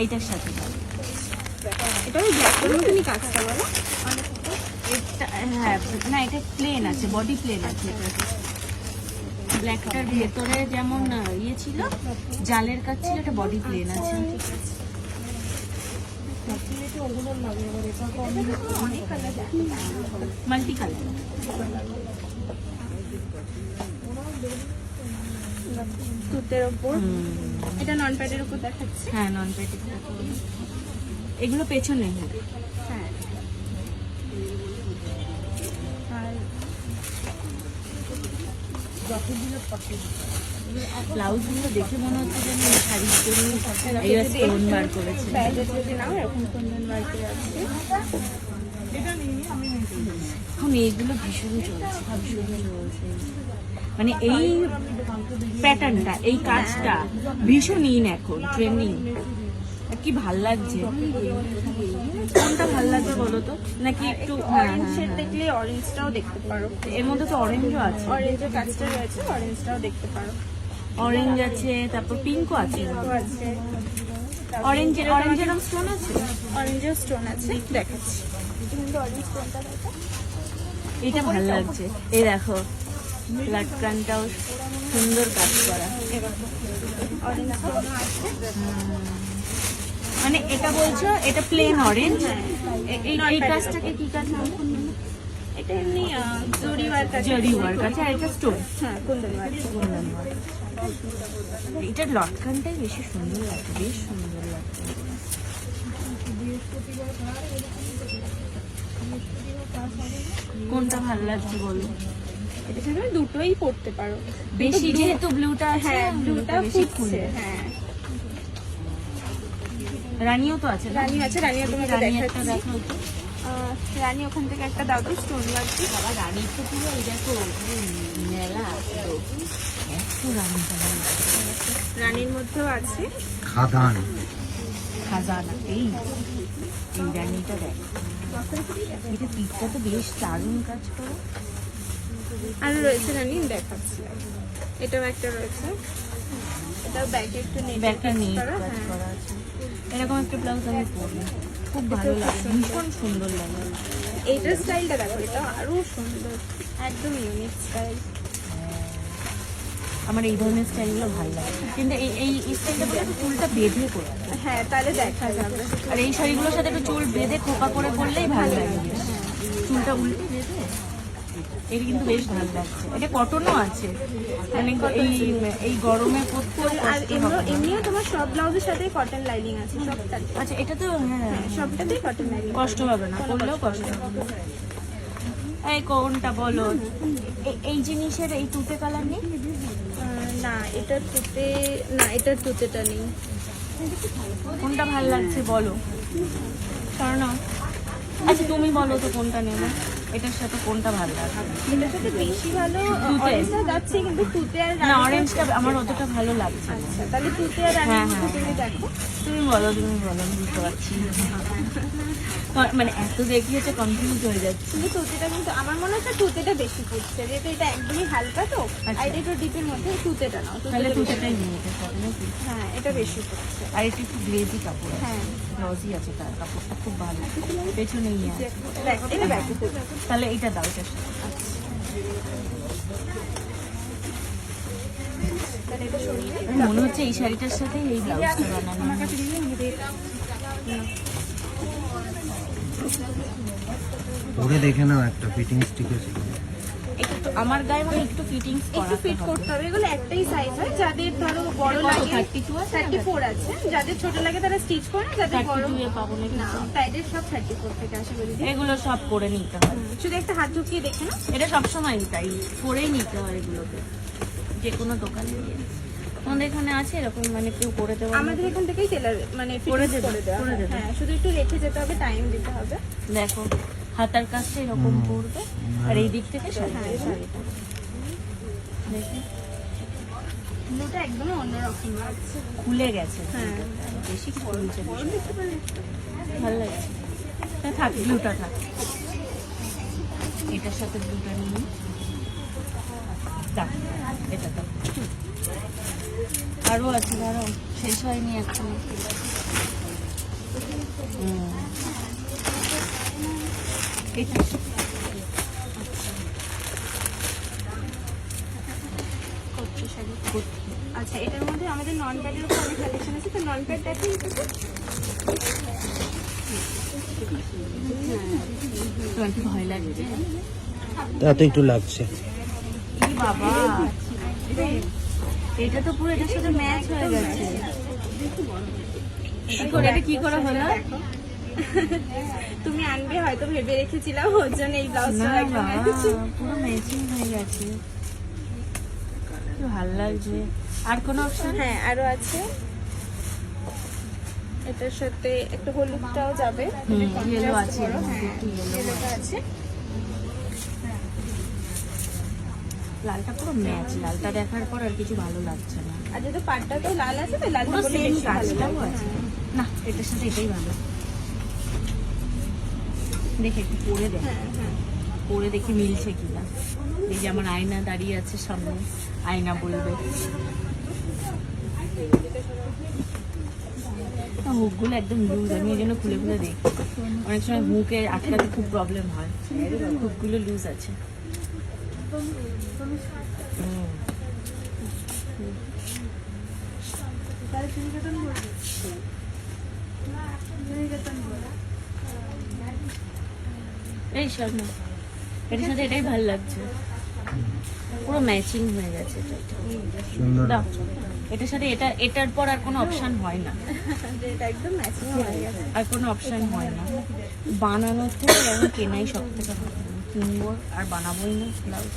এইটার সাথে এটা ওই ব্ল্যাক কালার মতনই কাজটা বলো। এটা হ্যাঁ, না এটা প্লেন আছে, বডি প্লেন আছে। ব্ল্যাকটার ভেতরে যেমন ইয়ে ছিল, জালের কাজ ছিল, এটা বডি প্লেন আছে। Multi colour. তুতের উপর এটা নন প্যাডের উপর দেখাচ্ছে। হ্যাঁ, নন প্যাডের। এগুলো পেছনে। হ্যাঁ, আর ব্লাউজ গুলো দেখে মনে হচ্ছে যেন শাড়ি করে স্টোন বার করেছে। প্যাডের যদি নাও এরকম কুন্দন বার করে আছে। এখন এইগুলো ভীষণ চলছে, ভীষণ চলছে। মানে এই প্যাটার্নটা, এই কাজটা ভীষণ ইন এখন, ট্রেন্ডিং। কি ভাল লাগছে, কোনটা ভাল লাগছে বলো তো? নাকি একটু অরেঞ্জের দেখলে অরেঞ্জটাও দেখতে পারো। এর মধ্যে তো অরেঞ্জও আছে, অরেঞ্জের কাজটা রয়েছে, অরেঞ্জটাও দেখতে পারো। অরেঞ্জ আছে, তারপর পিঙ্কও আছে। আছে অরেঞ্জের স্টোন আছে, অরেঞ্জের স্টোন আছে, দেখাচ্ছি। কিন্তু অরেঞ্জ স্টোনটা দেখো, এটা ভালো লাগছে। এই দেখো লাটকানটাও সুন্দর কাজ করা। অরেঞ্জ স্টোন আছে। মানে এটা বলছো এটা প্লেন অরেঞ্জ। এই কাজটাকে কি কাজ বলবো? এটা এমনি জরি ওয়ার্ক আছে, জরি ওয়ার্ক আছে, আর এটা স্টোন। হ্যাঁ, কুন্দন ওয়ার্ক। এটার লটকানটাই বেশি সুন্দর লাগছে, বেশ সুন্দর লাগছে। কোনটা ভালো লাগছে বলো? এটা তুমি দুটোই পড়তে পারো, বেশি যেহেতু ব্লুটা আছে। হ্যাঁ, ব্লুটা বেশি ফুটছে। হ্যাঁ, রানিও তো আছে। রানী আছে, রানীও তোমাকে রানি একটা দেখাচ্ছি। দেখো তো। রানী ওখান থেকে একটা দাও তো, স্টোন ওয়ার্ক। বাবা রানির তো পুরো এই দেখো মেলা, এত রানি। রানীর মধ্যেও আছে খাদান, খাজানা। এই রানিটা দেখ, এটা পিঠটা তো বেশ দারুণ কাজ করে। আর রয়েছে রানী, দেখাচ্ছি। এটাও একটা রয়েছে, এটাও ব্যাকে একটু ব্যাকে নেই করা। কাজ হ্যাঁ, করা আছে। এরকম একটা ব্লাউজ আমি পরি, খুব ভালো লাগে, ভীষণ সুন্দর লাগে। এইটার স্টাইলটা দেখো, এটা আরো সুন্দর, একদম ইউনিক স্টাইল। আমার এই ধরনের স্টাইলগুলো ভালো লাগে, কিন্তু এই স্টাইলটা বলে একটু চুলটা বেঁধে করে। হ্যাঁ, তাহলে দেখা যাবে। আর এই শাড়িগুলোর সাথে একটু চুল বেঁধে খোপা করে পরলেই ভালো লাগে। চুলটা উল্টে বেঁধে এটা কিন্তু বেশ ভালো লাগছে। এটা কটনও আছে, মানে এই গরমে পরতে। আর এমনিও তোমার সব ব্লাউজের সাথে কটন লাইনিং আছে, সবটাতে। আচ্ছা, এটা তো হ্যাঁ, সবটাতেই কটন লাইনিং, কষ্ট হবে না, করলেও কষ্ট হবে না। এই কোনটা বলো? এই জিনিসের এই তুতে কালার নেই? না এটার তুতে, না এটার তুতেটা নেই। কোনটা ভালো লাগছে বলো? স্বর্ণ, আচ্ছা তুমি বলো তো কোনটা নেবো, এটার সাথে কোনটা ভালো লাগবে? এটার সাথে বেশি ভালো অরেঞ্জটা যাচ্ছে, কিন্তু তুতে আর না, অরেঞ্জটা আমার অতটা ভালো লাগছে না। আচ্ছা, তাহলে তুতে আর রানীর হ্যাঁ, মধ্যে হ্যাঁ। তুমি দেখো। তুমি বলো, আমি বুঝতে পারছি। মানে এত দেখিয়েছে কনফিউজ হয়ে যাচ্ছে। কিন্তু তুতেটা, কিন্তু আমার মনে হচ্ছে তুতেটা বেশি ফুটছে, যেহেতু এটা একদমই হালকা তো। আচ্ছা। আর এটা একটু ডিপের মধ্যে, তুতেটা নাও, তাহলে তুতেটা বেশি। তুতেটাই নিয়ে যেতে হবে নাকি? হ্যাঁ, এটা বেশি ফুটছে। আর এটা একটু গ্লেজি কাপড়, হ্যাঁ, গ্লজি আছে, তার কাপড়টা খুব ভালো, পেছনে নিয়ে আছে। দেখো এটা ব্যাকে ফুটছে। তাহলে এটা দাও, এটার সাথে। তাহলে এটা সরিয়ে দিই। মনে হচ্ছে এই শাড়িটার সাথে এই ব্লাউজটা বানানো। আমার কাছে দিলে আমি দিয়ে পরে দেখে নাও, একটা ফিটিং স্টিক আছে। একটু আমার গায়ে মানে একটু ফিটিংস একটু ফিট করতে হবে। এগুলো একটাই সাইজ হয়, যাদের ধরো বড় লাগে 32 আছে, 34 আছে, যাদের ছোট লাগে তারা স্টিচ করে, যাদের বড় 32 এ পাবো নাকি? না, প্যাডের সব 34 থেকে আশা করি। এগুলো সব করে নিতে হয়। শুধু একটা হাত ঢুকিয়ে দেখে না। এটা সবসময় তাই করেই নিতে হয় এগুলোকে, যে কোনো দোকানে গিয়ে। আমাদের এখানে আছে এরকম, মানে কেউ করে দেওয়া। আমাদের এখান থেকেই টেলার মানে করে ফিটিংস দেবে, করে দেওয়া করে হয়। দেবে। হ্যাঁ, শুধু একটু রেখে যেতে হবে, টাইম দিতে হবে। দেখো হাতার কাজটা এরকম পড়বে, আর এই দিক থেকে শাড়িটা। হ্যাঁ, শাড়িটা দেখি ব্লুটা একদমই অন্যরকম লাগছে। খুলে গেছে, হ্যাঁ, বেশি খুলছে, ভালো লাগছে। তা থাক, ব্লুটা থাক, এটার সাথে ব্লুটা নিয়ে দাও, এটা দাও। আরো আছে, দাঁড়াও, শেষ হয়নি এখন। এটা কচ্ছি শাড়ি। আচ্ছা, এটার মধ্যে আমাদের নন প্যাডের উপর অনেক কালেকশন আছে, তো নন প্যাড দেখাই একটু। তোমার কি ভয় লাগছে? তা তো একটু লাগছে। কি বাবা, এটা তো পুরো এটার সাথে ম্যাচ হয়ে গেছে। কি করে, এটা কি করে হলো? তুমি আনবে হয়তো ভেবে রেখেছিলাম, ওর জন্য এই ব্লাউজটা না একদম বাবা, পুরো ম্যাচিং হয়ে গেছে, কি ভালো লাগছে। আর কোনো অপশন? হ্যাঁ, আরো আছে। এটার সাথে একটা হলুদটাও যাবে, ইয়েলো আছে, এর মধ্যে হ্যাঁ, একটু yellow yellowটা আছে। লালটা পুরো ম্যাচ, লালটা দেখার পর আর কিছু ভালো লাগছে না। আর যেহেতু পাটটা তো লাল আছে, তো লালটা পুরো বলে সেম বেশি ভালো কাজটাও লাগবে। আছে। না, এটার সাথে এটাই ভালো। দেখে একটু পরে দেখ, হ্যাঁ, হ্যাঁ। পরে দেখি মিলছে কিনা। এই যে আমার আয়না দাঁড়িয়ে আছে সামনে, আয়না বলবে। হুকগুলো একদম লুজ, আমি এই জন্য খুলে খুলে দেখি। অনেক সময় হুকে আটকাতে খুব প্রবলেম হয়, হুকগুলো লুজ আছে। এই শর্মা, এটার সাথে এটাই ভালো লাগছে, পুরো ম্যাচিং হয়ে গেছে এটা। সুন্দর দাও, লাগছে। এটার সাথে এটা, এটার পর আর কোনো অপশন হয় না, এটা একদম ম্যাচিং হয়ে গেছে। আর কোনো অপশন হয় না। বানানোর থেকে এখন কেনাই সব থেকে ভালো, কিনবো আর বানাবোই না ব্লাউজ।